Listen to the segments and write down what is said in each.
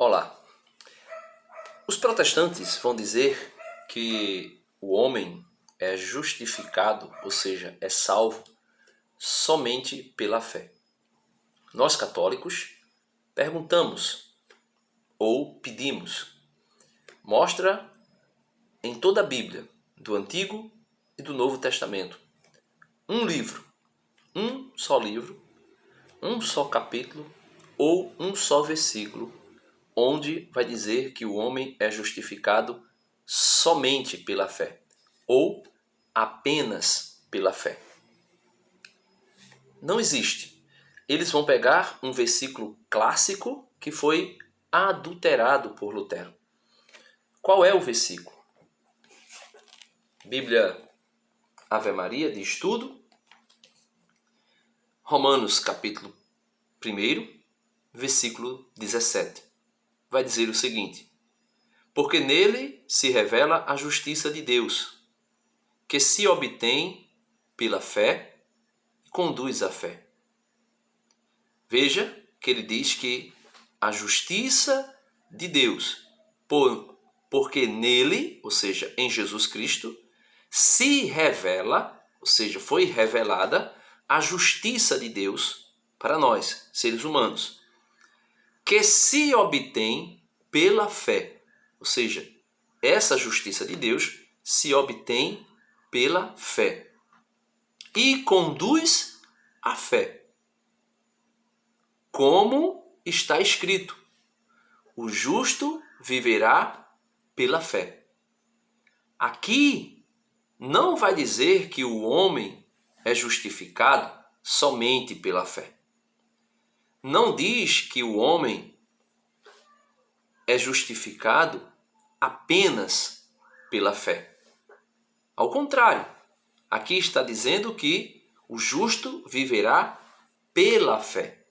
Olá. Os protestantes vão dizer que o homem é justificado, ou seja, é salvo somente pela fé. Nós católicos perguntamos ou pedimos: mostra em toda a Bíblia, do Antigo e do Novo Testamento, um livro, um só livro, um só capítulo ou um só versículo onde vai dizer que o homem é justificado somente pela fé ou apenas pela fé. Não existe. Eles vão pegar um versículo clássico que foi adulterado por Lutero. Qual é o versículo? Bíblia Ave Maria de Estudo, Romanos capítulo 1, versículo 17. Vai dizer o seguinte: porque nele se revela a justiça de Deus, que se obtém pela fé e conduz à fé. Veja que ele diz que a justiça de Deus, porque nele, ou seja, em Jesus Cristo, se revela, ou seja, foi revelada a justiça de Deus para nós, seres humanos, que se obtém pela fé. Ou seja, essa justiça de Deus se obtém pela fé e conduz à fé. Como está escrito: o justo viverá pela fé. Aqui não vai dizer que o homem é justificado somente pela fé. Não diz que o homem é justificado apenas pela fé. Ao contrário, aqui está dizendo que o justo viverá pela fé.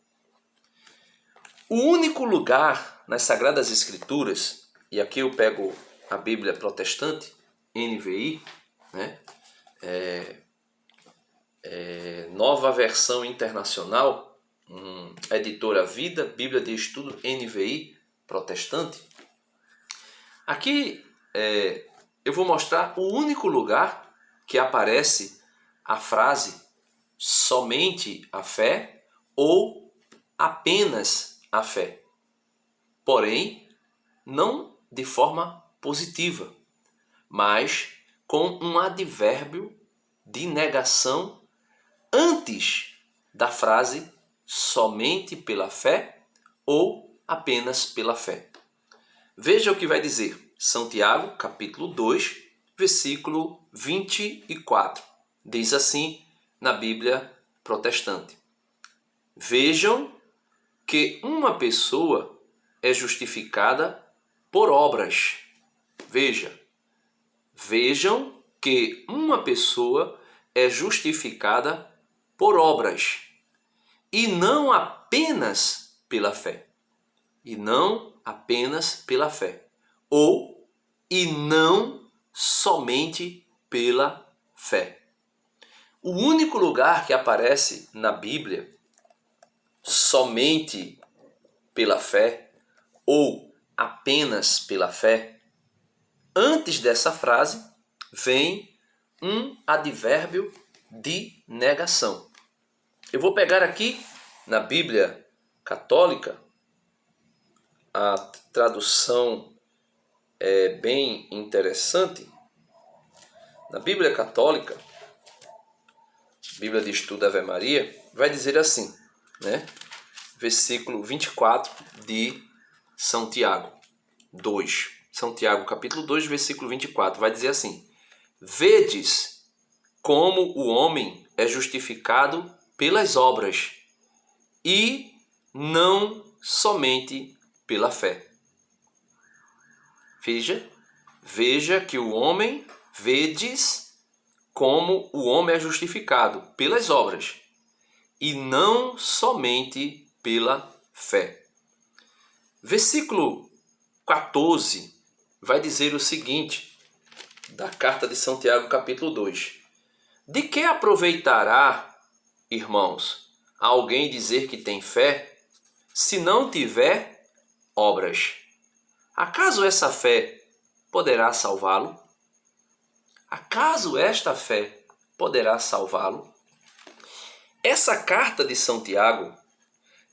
O único lugar nas Sagradas Escrituras, e aqui eu pego a Bíblia protestante, NVI, Nova Versão Internacional, editora Vida, Bíblia de Estudo NVI protestante. Aqui eu vou mostrar o único lugar que aparece a frase somente a fé ou apenas a fé. Porém, não de forma positiva, mas com um advérbio de negação antes da frase somente pela fé ou apenas pela fé. Veja o que vai dizer São Tiago, capítulo 2, versículo 24. Diz assim na Bíblia protestante: vejam que uma pessoa é justificada por obras. Vejam que uma pessoa é justificada por obras e não apenas pela fé. E não apenas pela fé. Ou e não somente pela fé. O único lugar que aparece na Bíblia somente pela fé ou apenas pela fé, antes dessa frase vem um advérbio de negação. Eu vou pegar aqui na Bíblia católica, a tradução é bem interessante. Na Bíblia católica, Bíblia de Estudo Ave Maria, vai dizer assim, versículo 24 de São Tiago 2. São Tiago, capítulo 2, versículo 24, vai dizer assim: vedes como o homem é justificado pelas obras e não somente pela fé. Veja que o homem, vedes como o homem é justificado pelas obras e não somente pela fé. Versículo 14 vai dizer o seguinte, da carta de São Tiago, capítulo 2. De que aproveitará, irmãos, alguém dizer que tem fé, se não tiver obras, acaso essa fé poderá salvá-lo? Acaso esta fé poderá salvá-lo? Essa carta de São Tiago,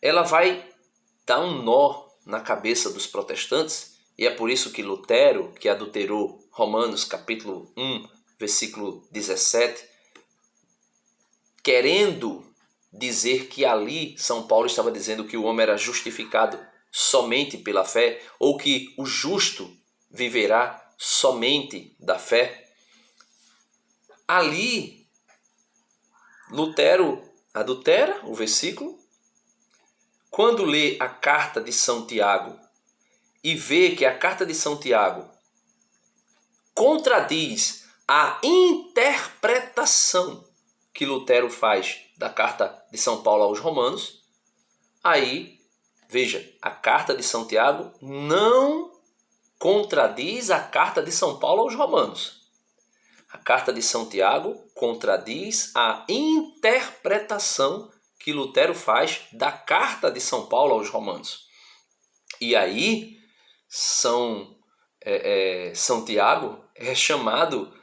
ela vai dar um nó na cabeça dos protestantes, e é por isso que Lutero, que adulterou Romanos capítulo 1, versículo 17, querendo dizer que ali São Paulo estava dizendo que o homem era justificado somente pela fé, ou que o justo viverá somente da fé. Ali, Lutero adultera o versículo. Quando lê a carta de São Tiago e vê que a carta de São Tiago contradiz a interpretação que Lutero faz da carta de São Paulo aos Romanos, aí, veja, a carta de São Tiago não contradiz a carta de São Paulo aos Romanos. A carta de São Tiago contradiz a interpretação que Lutero faz da carta de São Paulo aos Romanos. E aí, São Tiago é chamado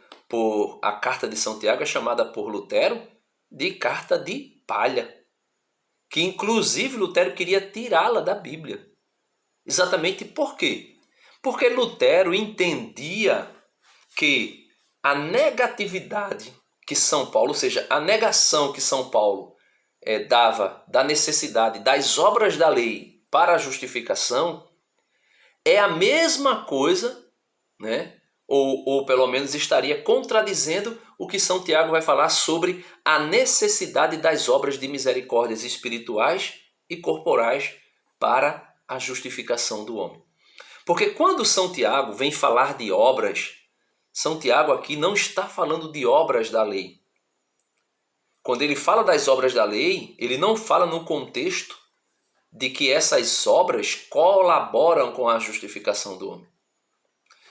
a carta de São Tiago é chamada por Lutero de carta de palha, que inclusive Lutero queria tirá-la da Bíblia. Exatamente por quê? Porque Lutero entendia que a negatividade que São Paulo, ou seja, a negação que São Paulo dava da necessidade das obras da lei para a justificação é a mesma coisa, né? Ou pelo menos estaria contradizendo o que São Tiago vai falar sobre a necessidade das obras de misericórdias espirituais e corporais para a justificação do homem. Porque quando São Tiago vem falar de obras, São Tiago aqui não está falando de obras da lei. Quando ele fala das obras da lei, ele não fala no contexto de que essas obras colaboram com a justificação do homem.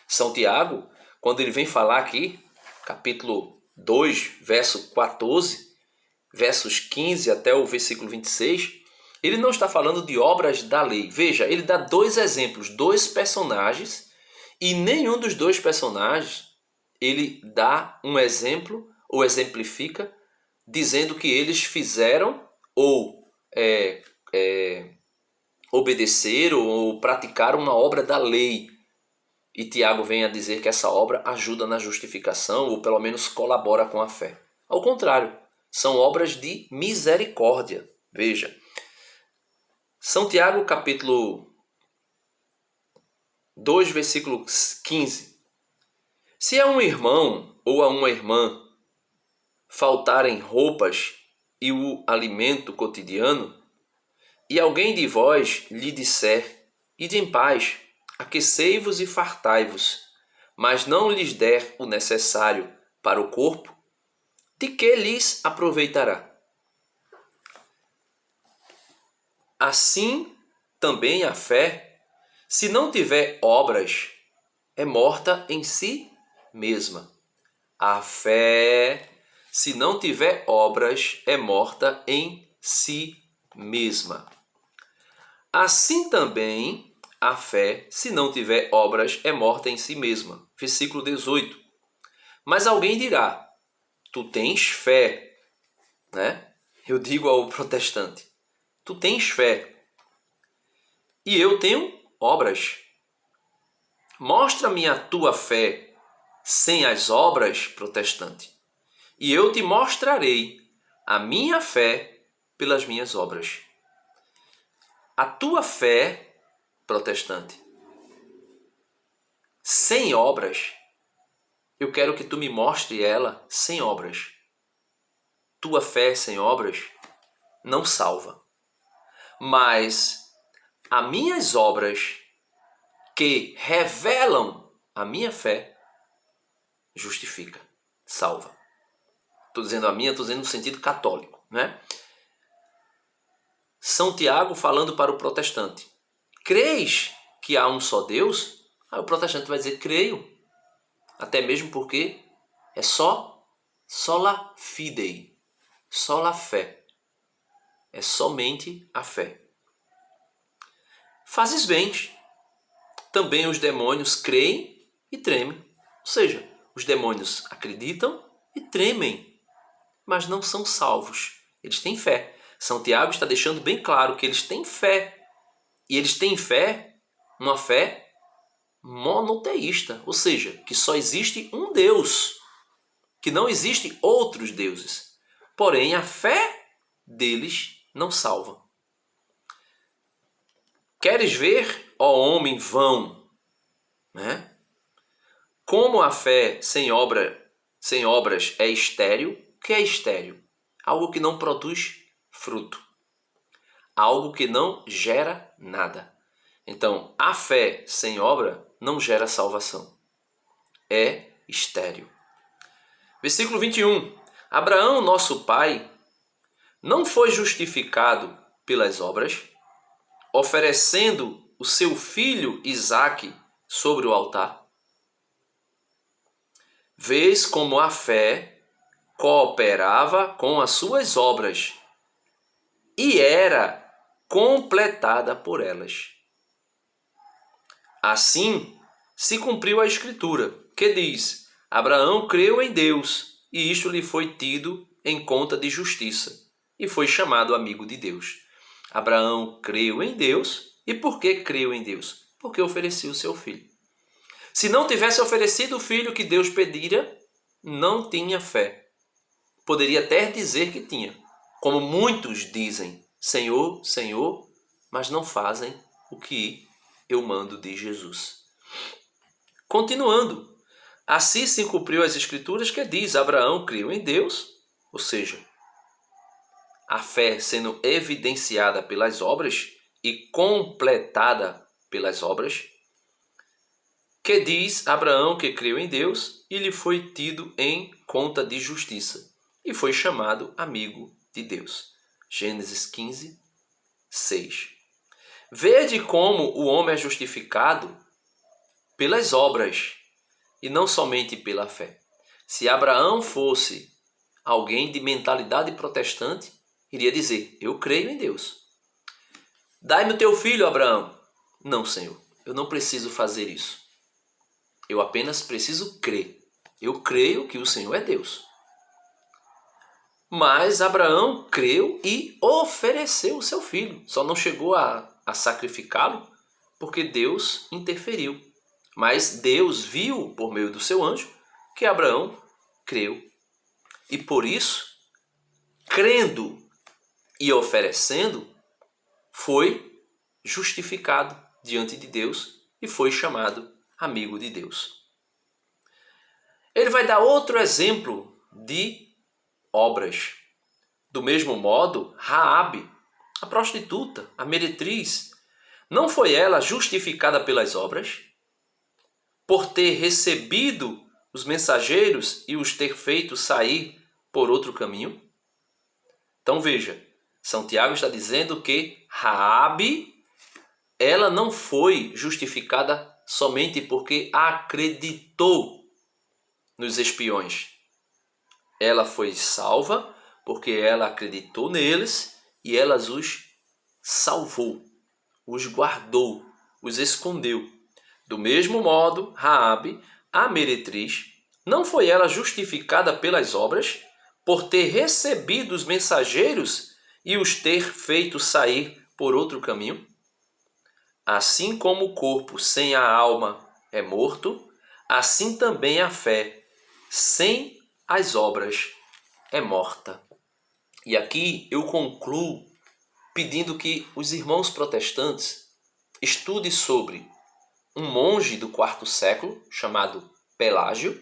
São Tiago, quando ele vem falar aqui, capítulo 2, verso 14, versos 15 até o versículo 26, ele não está falando de obras da lei. Veja, ele dá dois exemplos, dois personagens, e nenhum dos dois personagens ele dá um exemplo ou exemplifica dizendo que eles fizeram ou obedeceram ou praticaram uma obra da lei. E Tiago vem a dizer que essa obra ajuda na justificação ou pelo menos colabora com a fé. Ao contrário, são obras de misericórdia. Veja, São Tiago capítulo 2, versículo 15. Se a um irmão ou a uma irmã faltarem roupas e o alimento cotidiano, e alguém de vós lhe disser, ide em paz, aquecei-vos e fartai-vos, mas não lhes der o necessário para o corpo, de que lhes aproveitará? Assim também a fé, se não tiver obras, é morta em si mesma. A fé, se não tiver obras, é morta em si mesma. Assim também a fé, se não tiver obras, é morta em si mesma. Versículo 18. Mas alguém dirá, tu tens fé, né? Eu digo ao protestante, tu tens fé e eu tenho obras. Mostra-me a tua fé sem as obras, protestante, e eu te mostrarei a minha fé pelas minhas obras. A tua fé, protestante, sem obras, eu quero que tu me mostre ela sem obras. Tua fé sem obras não salva. Mas as minhas obras que revelam a minha fé justifica, salva. Estou dizendo a minha, estou dizendo no sentido católico, né? São Tiago falando para o protestante. Creis que há um só Deus? Aí o protestante vai dizer, creio. Até mesmo porque é sola fidei, sola fé. É somente a fé. Fazes bem, também os demônios creem e tremem. Ou seja, os demônios acreditam e tremem, mas não são salvos. Eles têm fé. São Tiago está deixando bem claro que eles têm fé. E eles têm fé, uma fé monoteísta, ou seja, que só existe um Deus, que não existem outros deuses. Porém, a fé deles não salva. Queres ver, ó homem vão, né? Como a fé sem obras é estéril? O que é estéril? Algo que não produz fruto. Algo que não gera nada. Então, a fé sem obra não gera salvação. É estéril. Versículo 21. Abraão, nosso pai, não foi justificado pelas obras, oferecendo o seu filho Isaque sobre o altar? Vês como a fé cooperava com as suas obras e era completada por elas. Assim se cumpriu a Escritura, que diz: Abraão creu em Deus, e isto lhe foi tido em conta de justiça, e foi chamado amigo de Deus. Abraão creu em Deus, e por que creu em Deus? Porque ofereceu o seu filho. Se não tivesse oferecido o filho que Deus pedira, não tinha fé. Poderia até dizer que tinha, como muitos dizem: Senhor, Senhor, mas não fazem o que eu mando de Jesus. Continuando, assim se cumpriu as Escrituras que diz: Abraão creu em Deus, ou seja, a fé sendo evidenciada pelas obras e completada pelas obras, que diz Abraão que creu em Deus e lhe foi tido em conta de justiça, e foi chamado amigo de Deus. Gênesis 15, 6. Vede como o homem é justificado pelas obras e não somente pela fé. Se Abraão fosse alguém de mentalidade protestante, iria dizer: eu creio em Deus. Dai-me o teu filho, Abraão. Não, Senhor, eu não preciso fazer isso. Eu apenas preciso crer. Eu creio que o Senhor é Deus. Mas Abraão creu e ofereceu o seu filho. Só não chegou a sacrificá-lo porque Deus interferiu. Mas Deus viu, por meio do seu anjo, que Abraão creu. E por isso, crendo e oferecendo, foi justificado diante de Deus e foi chamado amigo de Deus. Ele vai dar outro exemplo de obras. Do mesmo modo, Raabe, a prostituta, a meretriz, não foi ela justificada pelas obras? Por ter recebido os mensageiros e os ter feito sair por outro caminho? Então veja, São Tiago está dizendo que Raabe, ela não foi justificada somente porque acreditou nos espiões. Ela foi salva porque ela acreditou neles e ela os salvou, os guardou, os escondeu. Do mesmo modo, Raabe, a meretriz, não foi ela justificada pelas obras por ter recebido os mensageiros e os ter feito sair por outro caminho? Assim como o corpo sem a alma é morto, assim também a fé sem as obras é morta. E aqui eu concluo pedindo que os irmãos protestantes estudem sobre um monge do quarto século chamado Pelágio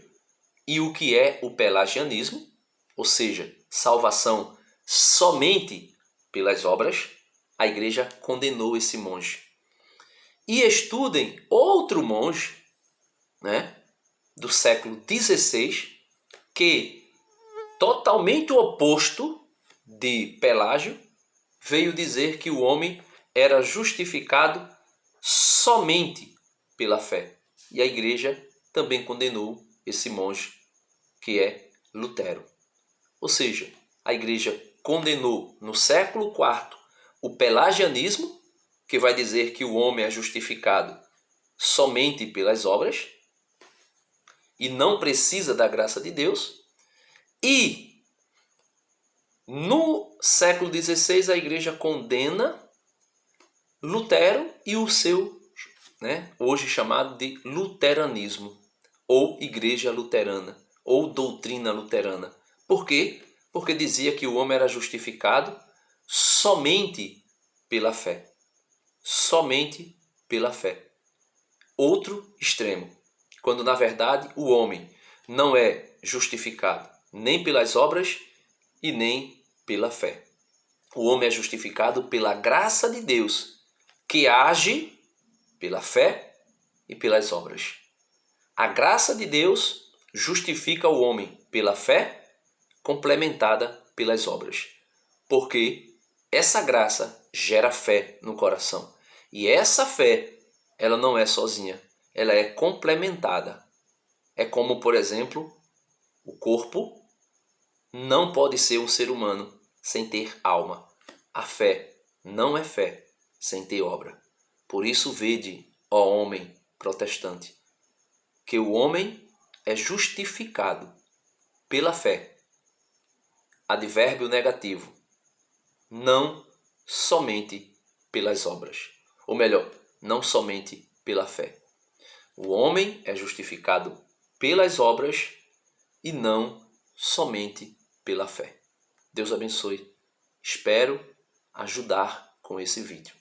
e o que é o pelagianismo, ou seja, salvação somente pelas obras. A igreja condenou esse monge. E estudem outro monge, do século XVI, que, totalmente o oposto de Pelágio, veio dizer que o homem era justificado somente pela fé. E a igreja também condenou esse monge, que é Lutero. Ou seja, a igreja condenou no século IV o pelagianismo, que vai dizer que o homem é justificado somente pelas obras e não precisa da graça de Deus. E no século XVI a igreja condena Lutero e o seu, hoje chamado de luteranismo, ou igreja luterana, ou doutrina luterana. Por quê? Porque dizia que o homem era justificado somente pela fé. Somente pela fé. Outro extremo, quando na verdade o homem não é justificado nem pelas obras e nem pela fé. O homem é justificado pela graça de Deus, que age pela fé e pelas obras. A graça de Deus justifica o homem pela fé, complementada pelas obras. Porque essa graça gera fé no coração. E essa fé, ela não é sozinha, ela é complementada. É como, por exemplo, o corpo não pode ser um ser humano sem ter alma. A fé não é fé sem ter obra. Por isso vede, ó homem protestante, que o homem é justificado pela fé. Advérbio negativo. Não somente pelas obras. Ou melhor, não somente pela fé. O homem é justificado pelas obras e não somente pela fé. Deus abençoe. Espero ajudar com esse vídeo.